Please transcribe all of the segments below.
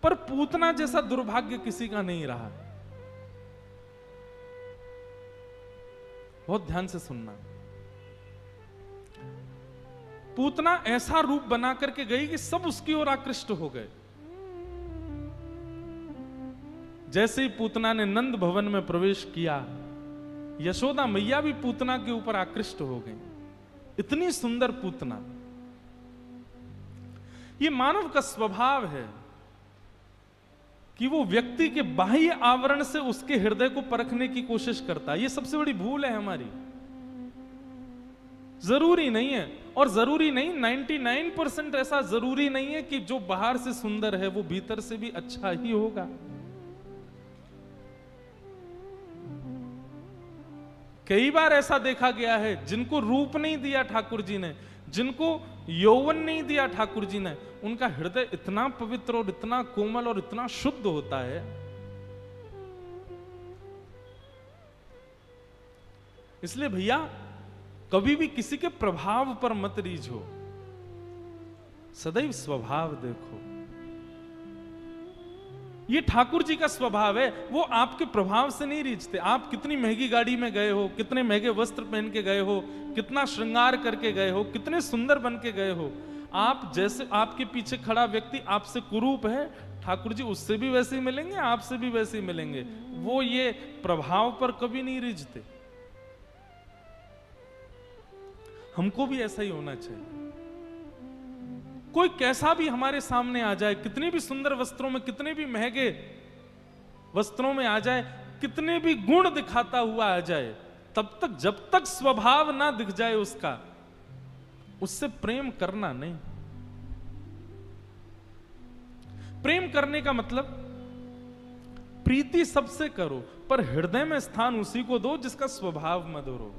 पर पूतना जैसा दुर्भाग्य किसी का नहीं रहा। बहुत ध्यान से सुनना। पूतना ऐसा रूप बना करके गई कि सब उसकी ओर आकृष्ट हो गए। जैसे ही पूतना ने नंद भवन में प्रवेश किया, यशोदा मैया भी पूतना के ऊपर आकृष्ट हो गई। इतनी सुंदर पूतना। ये मानव का स्वभाव है कि वो व्यक्ति के बाह्य आवरण से उसके हृदय को परखने की कोशिश करता है। ये सबसे बड़ी भूल है हमारी। जरूरी नहीं है, और जरूरी नहीं, 99% ऐसा जरूरी नहीं है कि जो बाहर से सुंदर है वो भीतर से भी अच्छा ही होगा। कई बार ऐसा देखा गया है, जिनको रूप नहीं दिया ठाकुर जी ने, जिनको यौवन नहीं दिया ठाकुर जी ने, उनका हृदय इतना पवित्र और इतना कोमल और इतना शुद्ध होता है। इसलिए भैया कभी भी किसी के प्रभाव पर मत रीझो, सदैव स्वभाव देखो। ये ठाकुर जी का स्वभाव है, वो आपके प्रभाव से नहीं रीझते। आप कितनी महंगी गाड़ी में गए हो, कितने महंगे वस्त्र पहन के गए हो, कितना श्रृंगार करके गए हो, कितने सुंदर बन के गए हो, आप जैसे आपके पीछे खड़ा व्यक्ति आपसे कुरूप है, ठाकुर जी उससे भी वैसे ही मिलेंगे, आपसे भी वैसे ही मिलेंगे। वो ये प्रभाव पर कभी नहीं रीझते। हमको भी ऐसा ही होना चाहिए। कोई कैसा भी हमारे सामने आ जाए, कितने भी सुंदर वस्त्रों में, कितने भी महंगे वस्त्रों में आ जाए, कितने भी गुण दिखाता हुआ आ जाए, तब तक जब तक स्वभाव ना दिख जाए उसका, उससे प्रेम करना नहीं। प्रेम करने का मतलब प्रीति सबसे करो, पर हृदय में स्थान उसी को दो जिसका स्वभाव मधुर हो।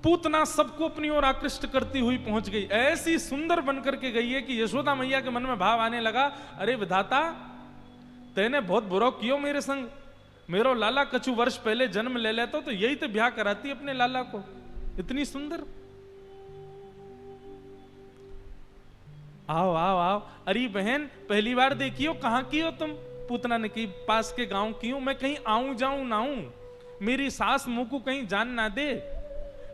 पूतना सबको अपनी ओर आकृष्ट करती हुई पहुंच गई। ऐसी सुंदर बनकर के गई है कि यशोदा मैया के मन में भाव आने लगा, अरे विधाता, तेने बहुत बुरा कियो मेरे संग। मेरो लाला कछु वर्ष पहले जन्म ले लेता तो यही तो ब्याह कराती अपने लाला को। इतनी सुंदर। आओ आओ आओ। अरे बहन, पहली बार देखी हो, कहां की हो तुम? पूतना ने कही, पास के गांव की हूं। मैं कहीं आऊं जाऊं ना हूं, मेरी सास मुंह को कहीं जान ना दे,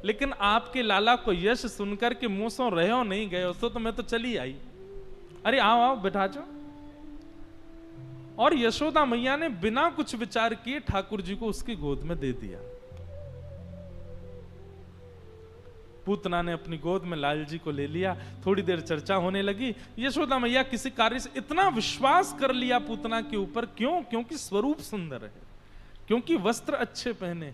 लेकिन आपके लाला को यश सुनकर के मुंह से रहे हो नहीं गए हो तो मैं तो चली आई। अरे आओ आओ बैठा जाओ। और यशोदा मैया ने बिना कुछ विचार किए ठाकुर जी को उसकी गोद में दे दिया। पूतना ने अपनी गोद में लाल जी को ले लिया। थोड़ी देर चर्चा होने लगी। यशोदा मैया किसी कार्य से इतना विश्वास कर लिया पूतना के ऊपर। क्यों? क्योंकि स्वरूप सुंदर है, क्योंकि वस्त्र अच्छे पहने।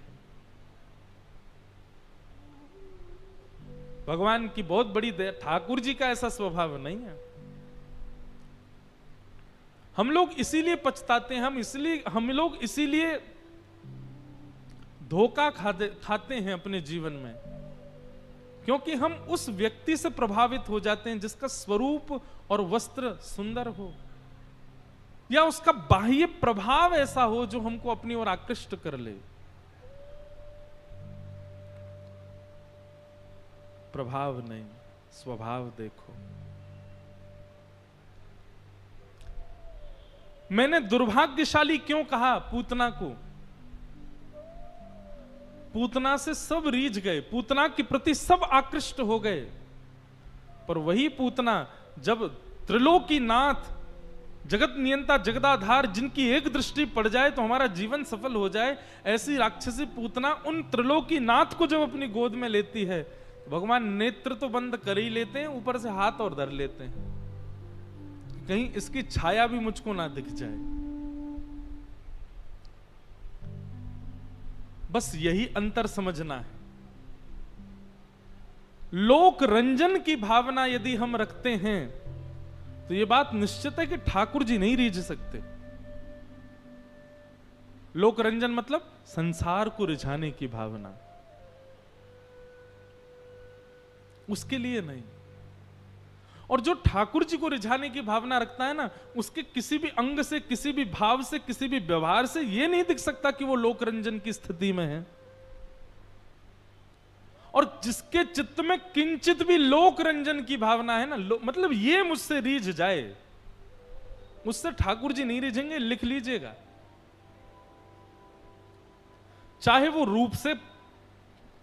भगवान की बहुत बड़ी दया। ठाकुर जी का ऐसा स्वभाव नहीं है। हम लोग इसीलिए पछताते हैं, हम लोग इसीलिए धोखा खाते हैं अपने जीवन में, क्योंकि हम उस व्यक्ति से प्रभावित हो जाते हैं जिसका स्वरूप और वस्त्र सुंदर हो, या उसका बाह्य प्रभाव ऐसा हो जो हमको अपनी ओर आकृष्ट कर ले। प्रभाव नहीं, स्वभाव देखो। मैंने दुर्भाग्यशाली क्यों कहा पूतना को? पूतना से सब रीझ गए, पूतना के प्रति सब आकृष्ट हो गए, पर वही पूतना जब त्रिलोकीनाथ, जगत नियंता, जगदाधार, जिनकी एक दृष्टि पड़ जाए तो हमारा जीवन सफल हो जाए, ऐसी राक्षसी पूतना उन त्रिलोकीनाथ को जब अपनी गोद में लेती है, भगवान नेत्र तो बंद कर ही लेते हैं, ऊपर से हाथ और धर लेते हैं, कहीं इसकी छाया भी मुझको ना दिख जाए। बस यही अंतर समझना है। लोक रंजन की भावना यदि हम रखते हैं तो यह बात निश्चित है कि ठाकुर जी नहीं रीझ सकते। लोक रंजन मतलब संसार को रिझाने की भावना, उसके लिए नहीं। और जो ठाकुर जी को रिझाने की भावना रखता है ना, उसके किसी भी अंग से, किसी भी भाव से, किसी भी व्यवहार से यह नहीं दिख सकता कि वो लोक रंजन की स्थिति में है। और जिसके चित्त में किंचित भी लोक रंजन की भावना है ना, मतलब ये मुझसे रीझ जाए, मुझसे ठाकुर जी नहीं रीझेंगे, लिख लीजिएगा। चाहे वो रूप से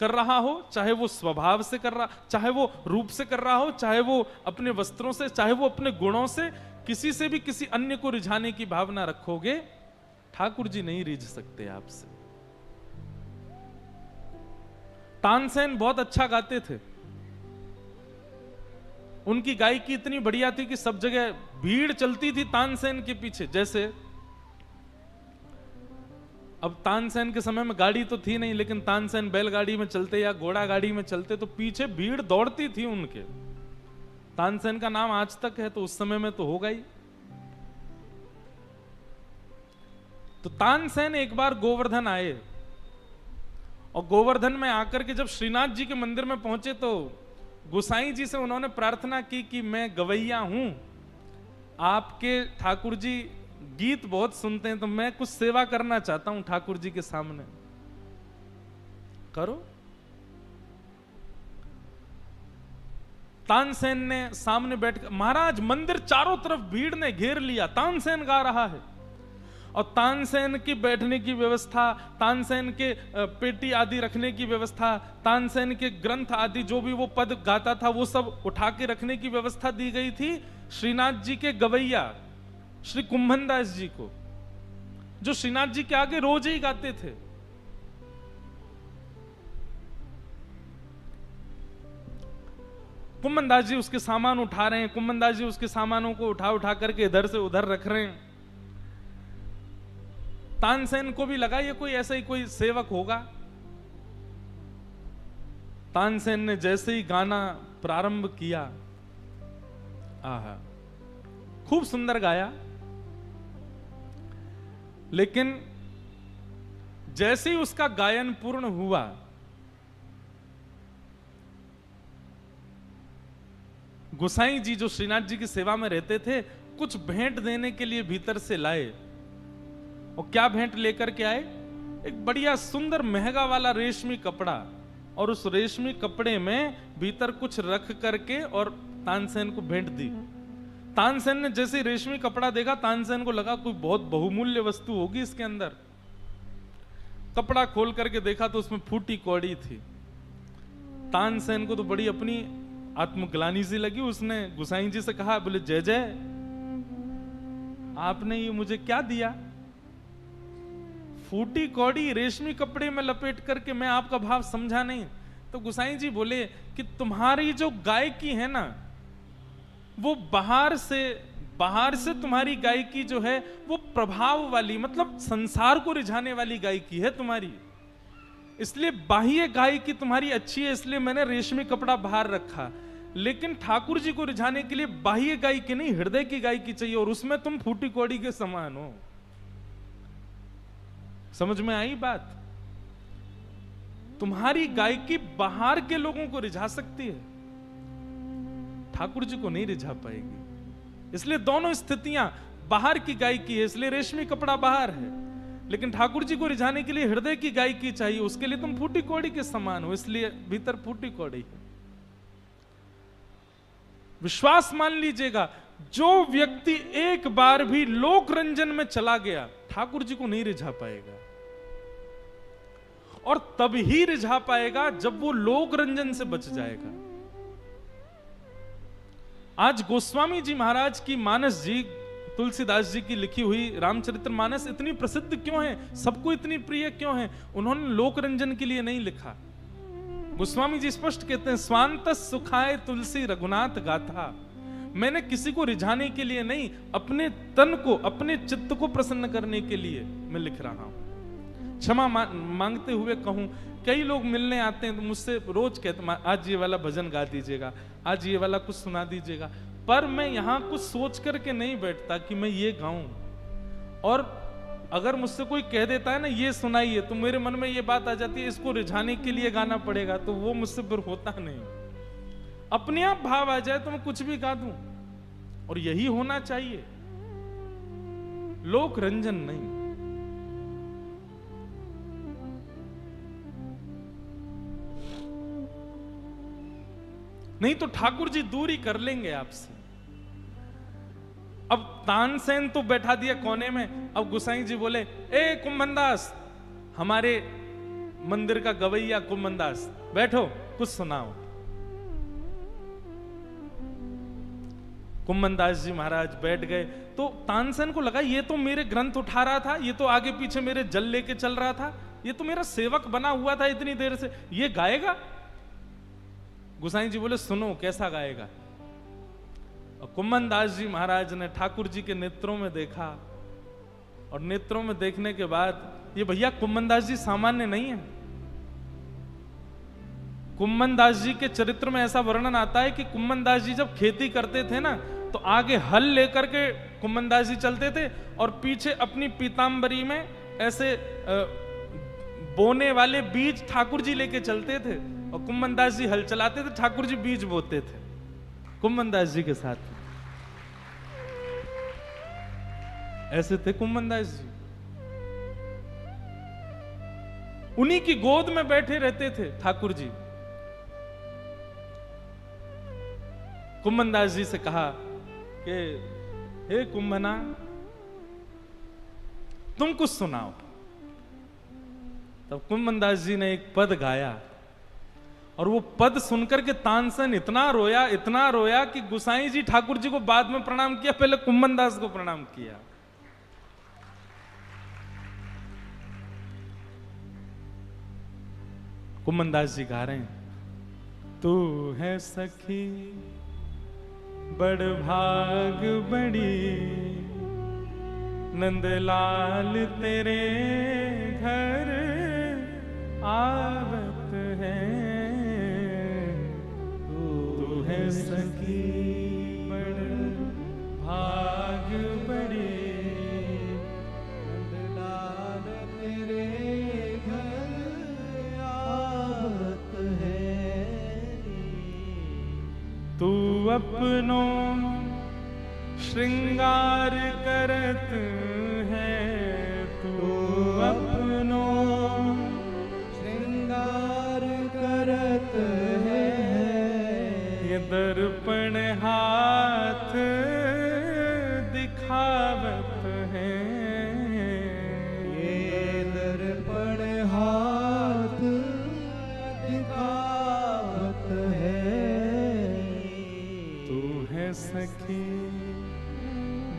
कर रहा हो, चाहे वो स्वभाव से कर रहा, चाहे वो रूप से कर रहा हो, चाहे वो अपने वस्त्रों से, चाहे वो अपने गुणों से, किसी से भी किसी अन्य को रिझाने की भावना रखोगे, ठाकुर जी नहीं रीझ सकते आपसे। तानसेन बहुत अच्छा गाते थे, उनकी गायकी इतनी बढ़िया थी कि सब जगह भीड़ चलती थी तानसेन के पीछे। जैसे अब तानसेन के समय में गाड़ी तो थी नहीं, लेकिन तानसेन बैलगाड़ी में चलते या घोड़ा गाड़ी में चलते तो पीछे भीड़ दौड़ती थी उनके। तानसेन का नाम आज तक है, तो उस समय में तो होगा ही। तो तानसेन एक बार गोवर्धन आए, और गोवर्धन में आकर के जब श्रीनाथ जी के मंदिर में पहुंचे तो गोसाई जी से उन्होंने प्रार्थना की कि मैं गवैया हूं, आपके ठाकुर जी गीत बहुत सुनते हैं, तो मैं कुछ सेवा करना चाहता हूं ठाकुर जी के सामने, करो। तानसेन ने सामने बैठकर, महाराज मंदिर चारों तरफ भीड़ ने घेर लिया, तानसेन गा रहा है, और तानसेन की बैठने की व्यवस्था, तानसेन के पेटी आदि रखने की व्यवस्था, तानसेन के ग्रंथ आदि जो भी वो पद गाता था वो सब उठा के रखने की व्यवस्था दी गई थी श्रीनाथ जी के गवैया श्री कुंभन दास जी को, जो श्रीनाथ जी के आगे रोज ही गाते थे। कुंभन दास जी उसके सामान उठा रहे हैं, कुंभन दास जी उसके सामानों को उठा उठा करके इधर से उधर रख रहे हैं। तानसेन को भी लगा ये कोई ऐसा ही कोई सेवक होगा। तानसेन ने जैसे ही गाना प्रारंभ किया, आहा, खूब सुंदर गाया, लेकिन जैसे ही उसका गायन पूर्ण हुआ, गोसाई जी जो श्रीनाथ जी की सेवा में रहते थे, कुछ भेंट देने के लिए भीतर से लाए। और क्या भेंट लेकर के आए? एक बढ़िया सुंदर महंगा वाला रेशमी कपड़ा, और उस रेशमी कपड़े में भीतर कुछ रख करके और तानसेन को भेंट दी। तानसेन ने जैसे ही रेशमी कपड़ा देखा, तानसेन को लगा कोई बहुत बहुमूल्य वस्तु होगी इसके अंदर। कपड़ा खोल करके देखा तो उसमें फूटी कौड़ी थी। तानसेन को तो बड़ी अपनी आत्मग्लानि सी लगी। उसने गोसाई जी से कहा, बोले जय जय, आपने ये मुझे क्या दिया? फूटी कौड़ी रेशमी कपड़े में लपेट करके। मैं आपका भाव समझा नहीं। तो गोसाई जी बोले कि तुम्हारी जो गायकी है ना, वो बाहर से तुम्हारी गायकी जो है वो प्रभाव वाली, मतलब संसार को रिझाने वाली गायकी है तुम्हारी, इसलिए बाह्य गायकी तुम्हारी अच्छी है, इसलिए मैंने रेशमी कपड़ा बाहर रखा। लेकिन ठाकुर जी को रिझाने के लिए बाह्य गायकी नहीं, हृदय की गायकी चाहिए, और उसमें तुम फूटी कौड़ी के समान हो। समझ में आई बात? तुम्हारी गायकी बाहर के लोगों को रिझा सकती है, ठाकुर जी को नहीं रिझा पाएगी। इसलिए दोनों स्थितियां, बाहर की गायकी है इसलिए रेशमी कपड़ा बाहर है, लेकिन ठाकुर जी को रिझाने के लिए हृदय की गायकी चाहिए, उसके लिए तुम फूटी कौड़ी के समान हो, इसलिए भीतर फूटी कौड़ी है। विश्वास मान लीजिएगा, जो व्यक्ति एक बार भी लोक रंजन में चला गया, ठाकुर जी को नहीं रिझा पाएगा। और तब ही रिझा पाएगा जब वो लोक रंजन से बच जाएगा। आज गोस्वामी जी महाराज की मानस जी, तुलसीदास जी की लिखी हुई रामचरितमानस इतनी प्रसिद्ध क्यों है, सबको इतनी प्रिय क्यों है? उन्होंने लोक रंजन के लिए नहीं लिखा। गोस्वामी जी स्पष्ट कहते हैं, स्वांत सुखाए तुलसी रघुनाथ गाथा। मैंने किसी को रिझाने के लिए नहीं, अपने तन को, अपने चित्त को प्रसन्न करने के लिए मैं लिख रहा हूं। क्षमा मांगते हुए कहूं, कई लोग मिलने आते हैं तो मुझसे रोज कहते, आज ये वाला भजन गा दीजिएगा, आज ये वाला कुछ सुना दीजिएगा, पर मैं यहां कुछ सोच करके नहीं बैठता कि मैं ये गाऊं। और अगर मुझसे कोई कह देता है ना ये सुनाइए, तो मेरे मन में ये बात आ जाती है इसको रिझाने के लिए गाना पड़ेगा, तो वो मुझसे फिर होता नहीं। अपने आप भाव आ जाए तो मैं कुछ भी गा दूं, और यही होना चाहिए, लोक रंजन नहीं। नहीं तो ठाकुर जी दूरी कर लेंगे आपसे। अब तानसेन तो बैठा दिया कोने में। अब गोसाई जी बोले, ए कुंभनदास, हमारे मंदिर का गवैया कुंभनदास, बैठो कुछ सुनाओ। कुंभनदास जी महाराज बैठ गए। तो तानसेन को लगा ये तो मेरे ग्रंथ उठा रहा था, ये तो आगे पीछे मेरे जल लेके चल रहा था, ये तो मेरा सेवक बना हुआ था इतनी देर से, ये गाएगा? गोसाई जी बोले, सुनो कैसा गाएगा। और कुंभनदास जी महाराज ने ठाकुर जी के नेत्रों में देखा, और नेत्रों में देखने के बाद, ये भैया कुंभनदास जी सामान्य नहीं है। कुंभनदास जी के चरित्र में ऐसा वर्णन आता है कि कुंभनदास जी जब खेती करते थे ना, तो आगे हल लेकर के कुंभनदास जी चलते थे, और पीछे अपनी पीतांबरी में ऐसे बोने वाले बीज ठाकुर जी लेके चलते थे, और कुंभनदास जी हल चलाते थे, ठाकुर जी बीज बोते थे कुंभनदास जी के साथ। ऐसे थे कुंभनदास जी, उन्हीं की गोद में बैठे रहते थे ठाकुर जी। कुंभनदास जी से कहा कि हे कुंभना, तुम कुछ सुनाओ। तब कुंभनदास जी ने एक पद गाया, और वो पद सुनकर के तानसेन इतना रोया कि गोसाई जी ठाकुर जी को बाद में प्रणाम किया, पहले कुंभनदास को प्रणाम किया। कुंभनदास जी गा रहे हैं, तू है सखी बड़ भाग बड़ी, नंदलाल तेरे घर आवत है। तू है सखी बड़ भाग बड़ी, नंदलाल तेरे घर आवत है। तू अपनों श्रृंगार करत है, तू अपनों श्रृंगार करत है। ये दर्पण हाथ दिखावत है, ये दर्पण हाथ दिखावत है। तू है सखी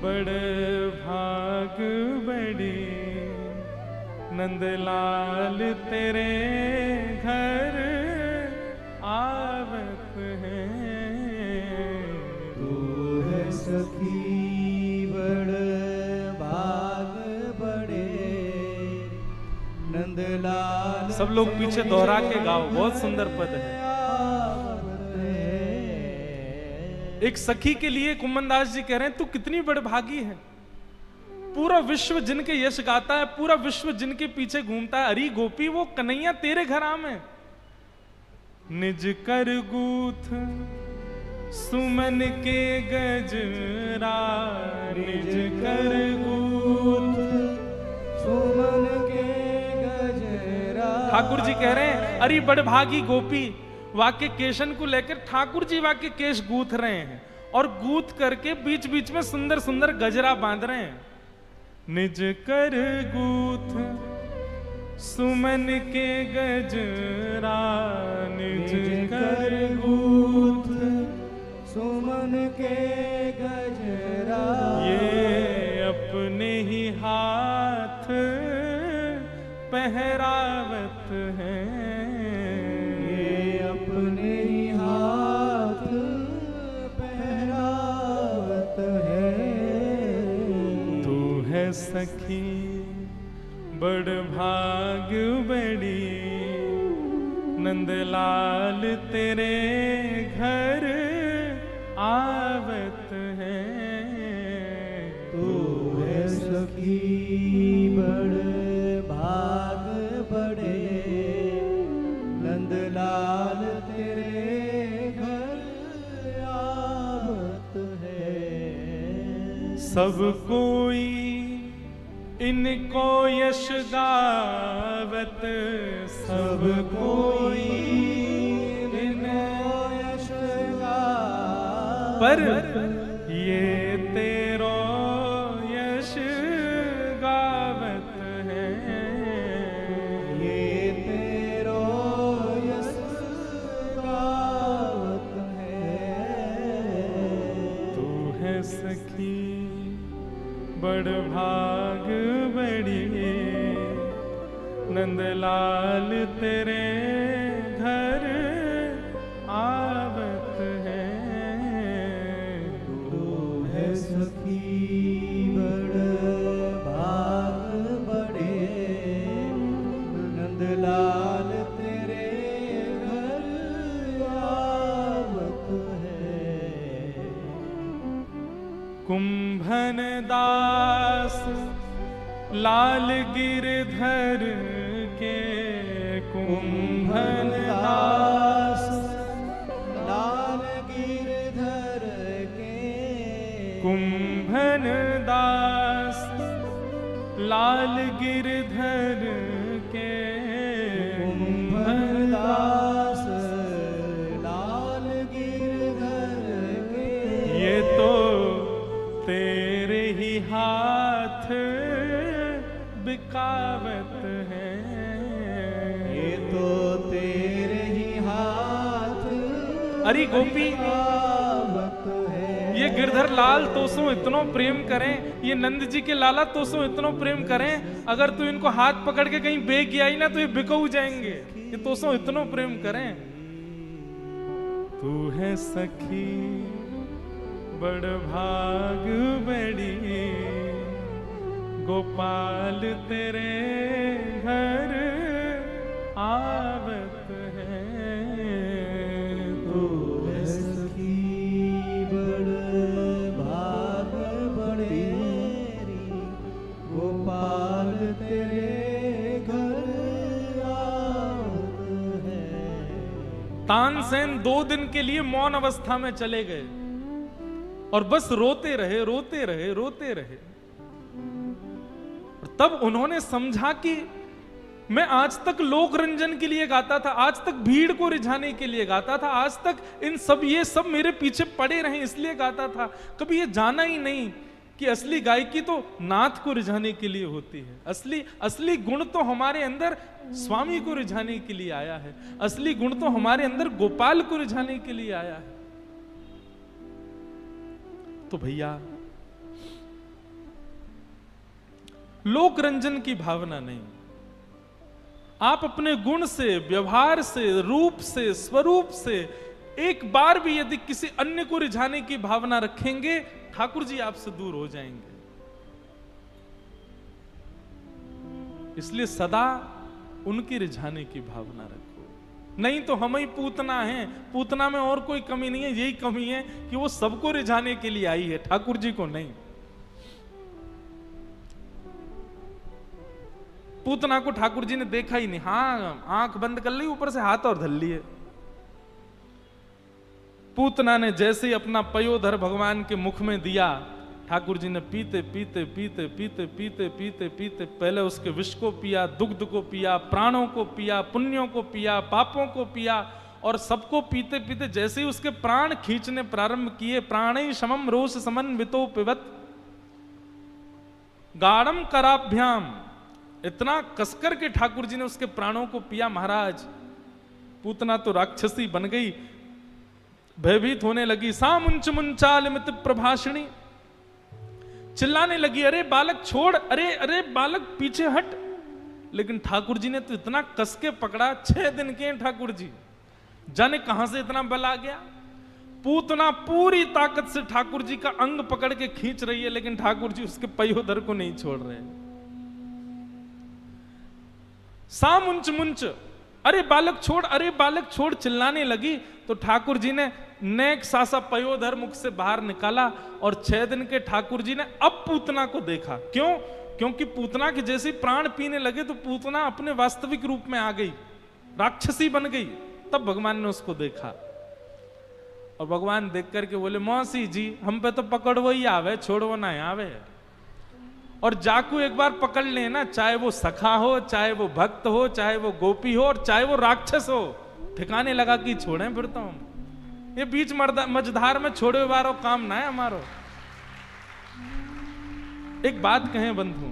बड़ भाग बड़ी, नंदलाल तेरे घर आवत है। तू है सखी बड़ भाग बड़े, नंदलाल। सब लोग पीछे दोहरा के गाओ, बहुत सुंदर पद है। एक सखी के लिए कुंभनदास जी कह रहे हैं, तू कितनी बड़भागी है, पूरा विश्व जिनके यश गाता है, पूरा विश्व जिनके पीछे घूमता है, अरी गोपी वो कन्हैया तेरे घर आम है। निज कर गूथ सुमन के गजरा, निज कर गूथ सुमन के गजरा। ठाकुर जी कह रहे हैं, अरे बड़भागी गोपी, वाक्य केशन को लेकर ठाकुर जी वाक्य केश गूथ रहे हैं, और गूथ करके बीच बीच में सुंदर सुंदर गजरा बांध रहे हैं। निज कर गूथ सुमन के गजरा, निज कर गूथ सुमन के गजरा। ये अपने ही हाथ पहरावत है, ये अपने ही हाथ पहरावत है। तू है सखी बड़ भाग बड़ी, नंदलाल तेरे घर आवत है। तू है सखी बड़ भाग बड़े, नंदलाल तेरे घर आवत है। सब कोई इनको यश गावत, सब कोई इनको यश पर ये तेरो यश गावत है, ये तेरो यश गावत है। तू है सखी बड़ भाग बड़ी, नंदलाल तेरे घर आवत है। तू है सखी बड़ भाग बड़े, नंदलाल तेरे घर आवत है। कुंभन दास लाल गिरधर के, कुंभन दास लाल गिरधर के, कुंभन दास लाल गिरधर के, कुंभन दास लाल गिरधर के। ये तो तेरे ही हाथ बिकावत है, ये तो तेरे ही हाथ अरे गोपी बिकावत है। ये गिरधर लाल तोसो इतनो प्रेम करें, ये नंद जी के लाला तोसो इतनो प्रेम करें, अगर तू इनको हाथ पकड़ के कहीं बेच आई ना तो ये बिकऊ जाएंगे। ये तोसो इतनो प्रेम करें। तू है सखी बड़ भाग बड़ी, गोपाल तेरे घर आवत है। तू है सखी बड़ भाग बड़े, गोपाल तेरे घर आवत है। तानसेन 2 दिन के लिए मौन अवस्था में चले गए और बस रोते रहे रोते रहे रोते रहे। और तब उन्होंने समझा कि मैं आज तक लोक रंजन के लिए गाता था, आज तक भीड़ को रिझाने के लिए गाता था, आज तक ये सब मेरे पीछे पड़े रहे इसलिए गाता था। कभी ये जाना ही नहीं कि असली गायकी तो नाथ को रिझाने के लिए होती है। असली गुण तो हमारे अंदर स्वामी को रिझाने के लिए आया है, असली गुण तो हमारे अंदर गोपाल को रिझाने के लिए आया है। तो भैया लोक रंजन की भावना नहीं, आप अपने गुण से, व्यवहार से, रूप से, स्वरूप से एक बार भी यदि किसी अन्य को रिझाने की भावना रखेंगे, ठाकुर जी आपसे दूर हो जाएंगे। इसलिए सदा उनकी रिझाने की भावना रखो, नहीं तो हम ही पूतना हैं। पूतना में और कोई कमी नहीं है, यही कमी है कि वो सबको रिझाने के लिए आई है, ठाकुर जी को नहीं। पूतना को ठाकुर जी ने देखा ही नहीं, हाँ आंख बंद कर ली, ऊपर से हाथ और धर लिए। पूतना ने जैसे ही अपना पयोधर भगवान के मुख में दिया, ठाकुर जी ने पीते पीते पीते पीते पीते पीते पीते पहले उसके विष को पिया, दुग्ध को पिया, प्राणों को पिया, पुण्यों को पिया, पापों को पिया, और सबको पीते पीते जैसे ही उसके प्राण खींचने प्रारंभ किए, प्राणै समम रोष समन्वितो पिबत गाढ़म कराभ्याम, इतना कसकर के ठाकुर जी ने उसके प्राणों को पिया। महाराज पूतना तो राक्षसी बन गई, भयभीत होने लगी। सा मुंच मुंचाल मित प्रभाषिणी, चिल्लाने लगी, अरे बालक छोड़, अरे अरे बालक पीछे हट। लेकिन ठाकुर जी ने तो इतना कस के पकड़ा, 6 दिन के ठाकुर जी, जाने कहां से इतना बल आ गया। पूतना पूरी ताकत से ठाकुर जी का अंग पकड़ के खींच रही है, लेकिन ठाकुर जी उसके पयोधर को नहीं छोड़ रहे। सा मुंच मुंच, अरे बालक छोड़, अरे बालक छोड़, चिल्लाने लगी। तो ठाकुर जी ने नेक सासा पयोधर मुख से बाहर निकाला, और 6 दिन के ठाकुर जी ने अब पूतना को देखा। क्यों? क्योंकि पूतना के जैसे प्राण पीने लगे तो पूतना अपने वास्तविक रूप में आ गई, राक्षसी बन गई। तब भगवान ने उसको देखा, और भगवान देख करके बोले, मौसी जी हम पे तो पकड़ो ही आवे, छोड़ो ना आवे। और जाकू एक बार पकड़ लेना, चाहे वो सखा हो, चाहे वो भक्त हो, चाहे वो गोपी हो, और चाहे वो राक्षस हो, ठिकाने लगा कि छोड़ें फिर तो हम। ये बीच मझधार में छोड़े बारो काम ना है हमारो। एक बात कहें बंधु,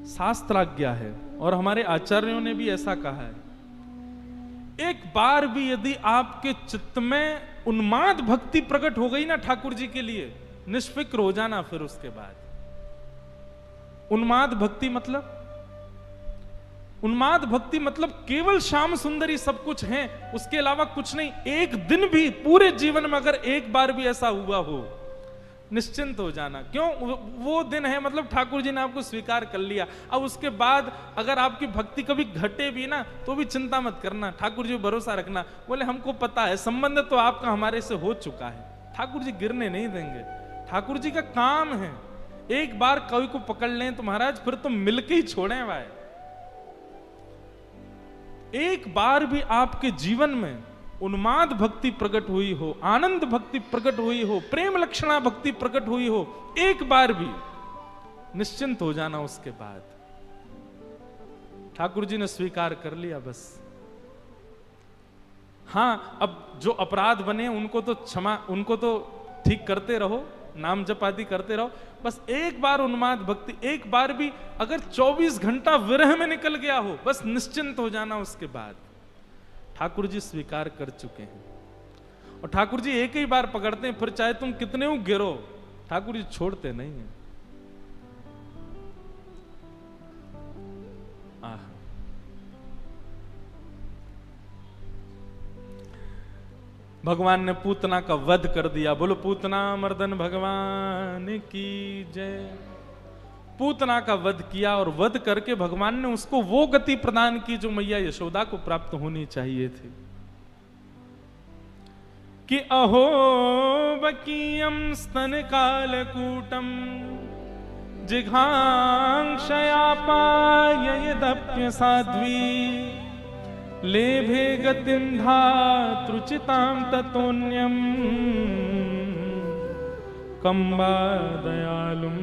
शास्त्राज्ञा है और हमारे आचार्यों ने भी ऐसा कहा है, एक बार भी यदि आपके चित्त में उन्माद भक्ति प्रकट हो गई ना ठाकुर जी के लिए, निष्फिक्र हो जाना फिर उसके बाद। उन्माद भक्ति मतलब, उन्माद भक्ति मतलब केवल श्याम सुंदरी सब कुछ है, उसके अलावा कुछ नहीं। एक दिन भी पूरे जीवन में अगर एक बार भी ऐसा हुआ हो, निश्चिंत हो जाना। क्यों? वो दिन है, मतलब ठाकुर जी ने आपको स्वीकार कर लिया। अब उसके बाद अगर आपकी भक्ति कभी घटे भी ना तो भी चिंता मत करना, ठाकुर जी भरोसा रखना। बोले हमको पता है, संबंध तो आपका हमारे से हो चुका है, ठाकुर जी गिरने नहीं देंगे। ठाकुर जी का काम है, एक बार कोई को पकड़ लें तो महाराज फिर तो मिलके ही छोड़े भाई। एक बार भी आपके जीवन में उन्माद भक्ति प्रकट हुई हो, आनंद भक्ति प्रकट हुई हो, प्रेम लक्षणा भक्ति प्रकट हुई हो, एक बार भी, निश्चिंत हो जाना उसके बाद। ठाकुर जी ने स्वीकार कर लिया बस। हां, अब जो अपराध बने उनको तो क्षमा, उनको तो ठीक करते रहो, नाम जप आदि करते रहो। बस एक बार उन्माद भक्ति, एक बार भी अगर 24 घंटा विरह में निकल गया हो, बस निश्चिंत हो जाना उसके बाद। ठाकुर जी स्वीकार कर चुके हैं और ठाकुर जी एक ही बार पकड़ते हैं, फिर चाहे तुम कितने हो गिरो, ठाकुर जी छोड़ते नहीं हैं। भगवान ने पूतना का वध कर दिया। बोलो पूतना मर्दन भगवान की जय। पूतना का वध किया और वध करके भगवान ने उसको वो गति प्रदान की जो मैया यशोदा को प्राप्त होनी चाहिए थी। कि अहो बकीयम स्तन कालकूटम जिघांक्षया पाययदप्य साध्वी लेभे गतिं धातृचितां ततोन्यं कंबा दयालुं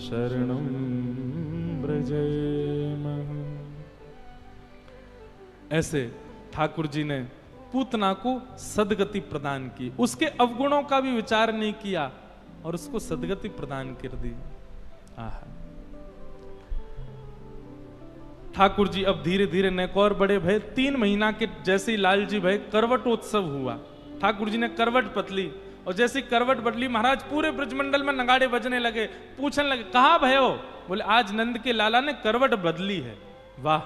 शरणं व्रजेमः। ऐसे ठाकुर जी ने पूतना को सदगति प्रदान की, उसके अवगुणों का भी विचार नहीं किया और उसको सदगति प्रदान कर दी। ठाकुर जी अब धीरे धीरे नेकौर बड़े भय। 3 महीना के जैसे ही लाल जी भय, करवटोत्सव हुआ। ठाकुर जी ने करवट बदली और जैसी करवट बदली महाराज पूरे ब्रजमंडल में नगाड़े बजने लगे। पूछने लगे कहां भय हो? बोले आज नंद के लाला ने करवट बदली है। वाह,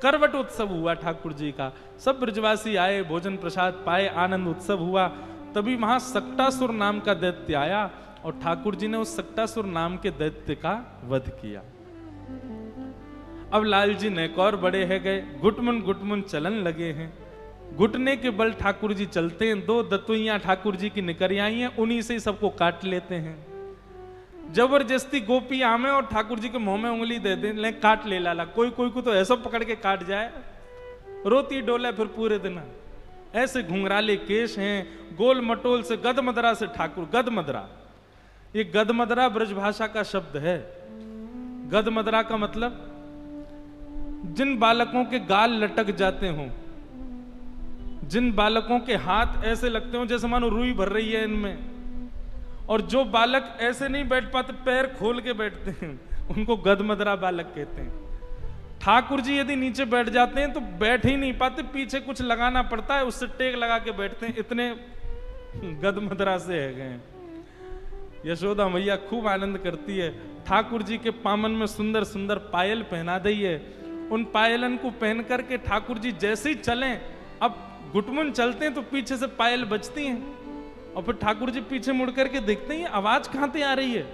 करवट उत्सव हुआ ठाकुर जी का। सब ब्रजवासी आए, भोजन प्रसाद पाए, आनंद उत्सव हुआ। तभी वहां सक्टासुर नाम का दैत्य आया और ठाकुर जी ने उस सक्टासुर नाम के दैत्य का वध किया। अब लाल जी नेकौर बड़े है गए, घुटमुन चलन लगे हैं। घुटने के बल ठाकुर जी चलते हैं। 2 दतुइयां ठाकुर जी की निकल आई हैं, उन्हीं से ही सबको काट लेते हैं। जबरदस्ती गोपी आमे और ठाकुर जी के मुंह में उंगली दे दे, ले काट ले लाला। कोई कोई को तो ऐसा पकड़ के काट जाए, रोती डोले फिर पूरे दिन। ऐसे घुंघराले केश हैं, गोल मटोल से गदमदरा से ठाकुर। गदमदरा, ये गदमदरा ब्रजभाषा का शब्द है। गदमदरा का मतलब जिन बालकों के गाल लटक जाते हों, जिन बालकों के हाथ ऐसे लगते हो जैसे मानो रुई भर रही है इनमें, और जो बालक ऐसे नहीं बैठ पाते, पैर खोल के बैठते हैं, उनको गदमदरा बालक कहते हैं। ठाकुर जी यदि नीचे बैठ जाते हैं तो बैठ ही नहीं पाते, पीछे कुछ लगाना पड़ता है, उससे टेक लगा के बैठते हैं, इतने गदमदरा से है गए। यशोदा मैया खूब आनंद करती है। ठाकुर जी के पामन में सुंदर सुंदर पायल पहना दी है। उन पायलन को पहन करके ठाकुर जी जैसे ही चलें, अब घुटमुन चलते हैं तो पीछे से पायल बजती हैं और फिर ठाकुर जी पीछे मुड़ करके देखते हैं आवाज कहां से आ रही है।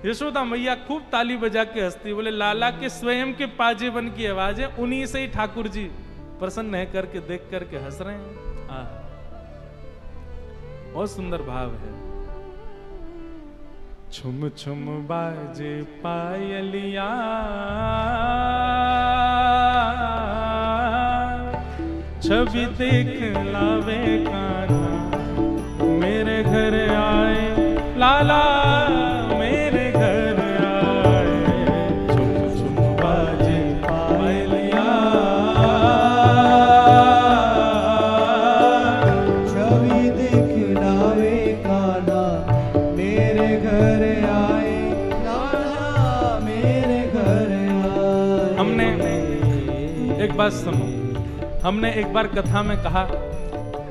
यशोदा मैया खूब ताली बजा के हंसती, बोले लाला के स्वयं के पाजेबन की आवाज है, उन्हीं से ही ठाकुर जी प्रसन्न है करके देख करके हंस रहे हैं। बहुत सुंदर भाव है। छुम छुम बाजे पायलिया, छवि देख लावे कान्हा, मेरे घर आए लाला, मेरे घर आए। छुम छुम बाजे पायलिया, बात सुनो। हमने एक बार कथा में कहा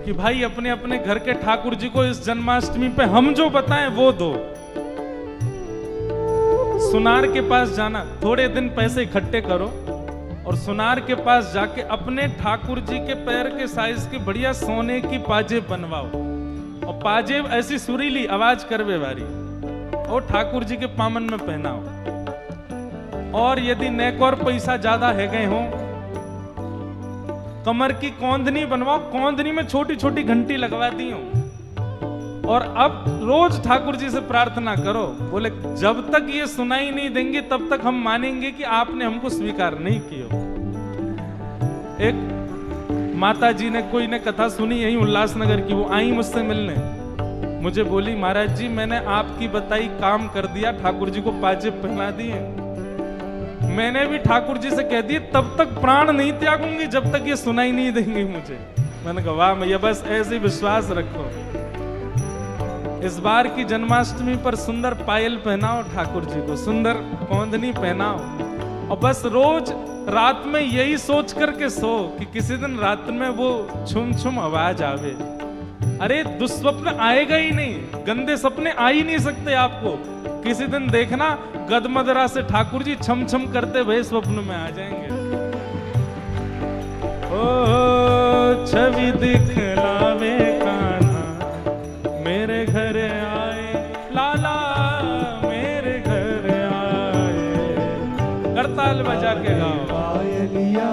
कि भाई अपने अपने घर के ठाकुर जी को इस जन्माष्टमी पे हम जो बताएं वो दो। सुनार के पास जाना, थोड़े दिन पैसे इकट्ठे करो और सुनार के पास जाके अपने ठाकुर जी के पैर के साइज की बढ़िया सोने की पाजेब बनवाओ, और पाजेब ऐसी सुरीली आवाज करवे वाली, और ठाकुर जी के पामन में पहनाओ। और यदि नेक और पैसा ज्यादा है गए हो, कमर की कौंधनी बनवाओ, कौंधनी में छोटी छोटी घंटी लगवा दी हो, और अब रोज ठाकुर जी से प्रार्थना करो, बोले जब तक ये सुनाई नहीं देंगे तब तक हम मानेंगे कि आपने हमको स्वीकार नहीं किया। एक माता जी ने, कोई ने कथा सुनी यही उल्लासनगर की, वो आई मुझसे मिलने, मुझे बोली महाराज जी मैंने आपकी बताई काम कर दिया, ठाकुर जी को पाजेब पहना दिए। मैंने भी ठाकुर जी से कह दिए तब तक प्राण नहीं त्यागूंगी जब तक ये सुनाई नहीं देंगे मुझे। मैंने कहा वाह मैया, बस ऐसे विश्वास रखो। इस बार की जन्माष्टमी पर सुंदर पायल पहनाओ ठाकुर जी को, सुंदर कौंधनी पहनाओ, और बस रोज रात में यही सोच करके सो कि किसी दिन रात में वो छुम छुम आवाज आवे। अरे दुस्वप्न आएगा ही नहीं, गंदे सपने आ ही नहीं सकते आपको। किसी दिन देखना गदमदरा से ठाकुर जी छम छम करते हुए स्वप्न में आ जाएंगे। ओ छवि दिखलावे कान्हा मेरे घर आए, लाला मेरे घर आए, करताल बजा के गाओ। पायलिया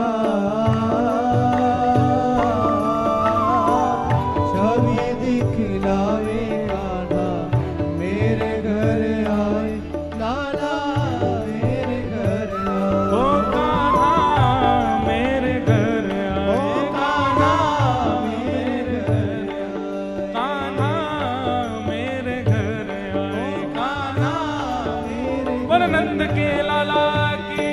छवि दिखलावे कान्हा मेरे घर आए, लाला मेरे घर आए। ओ कान्हा मेरे घर आए, ओ कान्हा मेरे घर आए, कान्हा मेरे घर आए, कान्हा मेरे वर नंद के लाला की।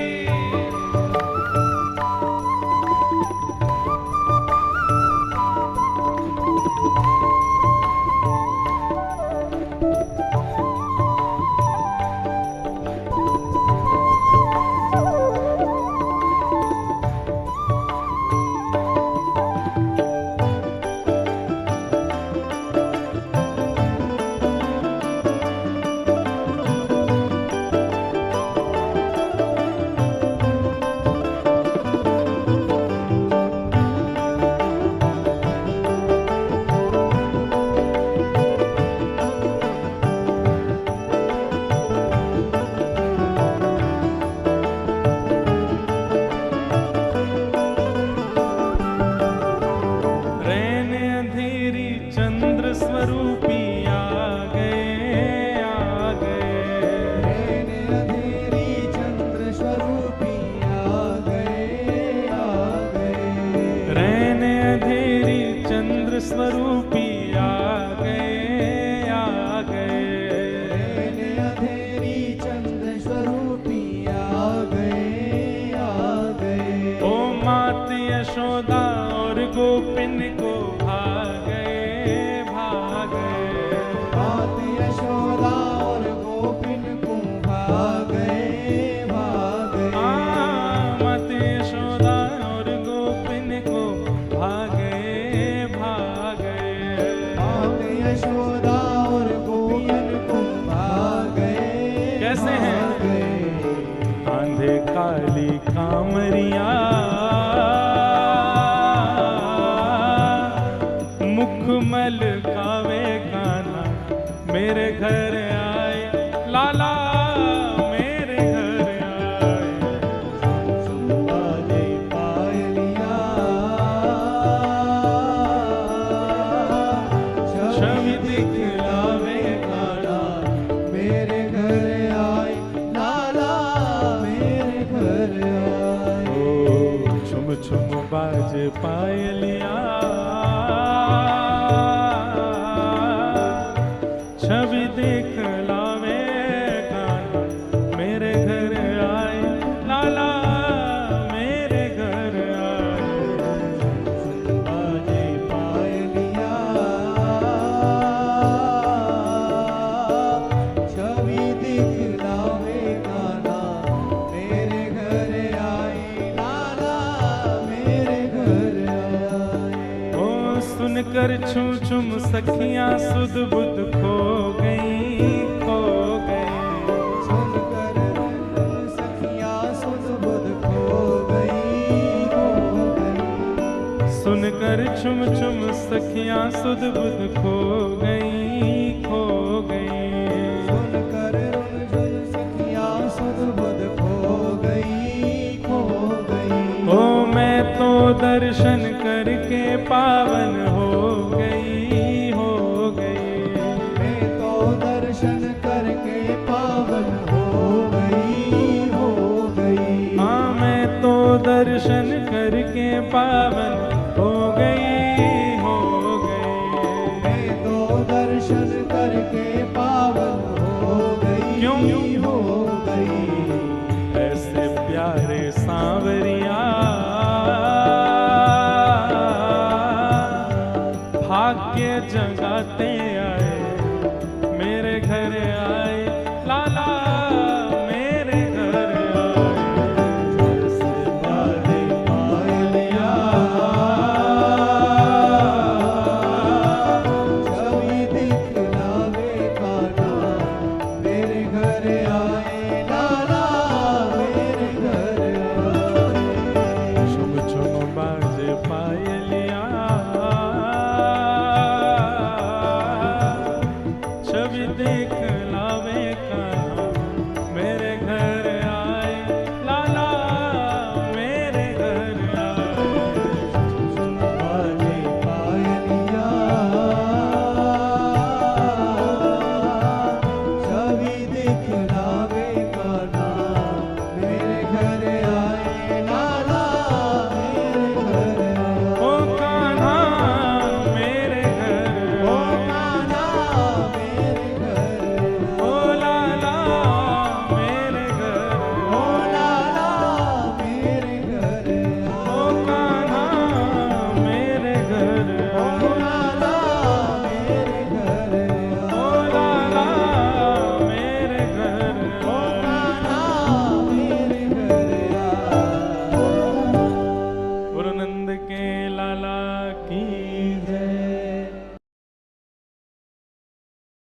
स्वरूपी आ गए, आ गए। अंधेरी चंद्र स्वरूपी आ गए, आ गए। ओ मात यशोदा और गोपिन को भागे, भागे। मात यशोदा और गोपिन को भागे, भागे। मात यशोदा और गोपिन को भागे, भागे। मात यशोदा और गोपिन को भागे, कैसे हैं? आंधे काली कामरिया मुखमल कावे कान्हा मेरे घर आए, लाला मेरे घर आए। बाजे पायलिया छवि दिखलावे कान्हा मेरे घर आए, लाला मेरे घर आए। ओ छुम छुम बाजे पायलिया छवि दिखलावे कान्हा मेरे घर आए, लाला मेरे घर आए। बाजे पायलिया छवि दिखलावे कान्हा मेरे घर आए, लाला छुम छुम सखियां सुध बुध खो गई, खो गई। सुनकर सखियां सुध बुध खो गई, खो गई। सुनकर छुम छुम सखियां सुध बुध खो गई, खो गई। सुनकर रुन सखियां सुध बुध खो गई, खो गई। ओ मैं तो दर्शन करके पावन हो गई, हो गई। मैं तो दर्शन करके पावन हो गई, हो गई। हाँ मैं तो दर्शन करके पावन हो गई, हो गई। मैं तो दर्शन करके पावन हो गई, क्यों? हो गई। ऐसे प्यारे सांवरिया भाग्य जगाते आए, मेरे घर आए,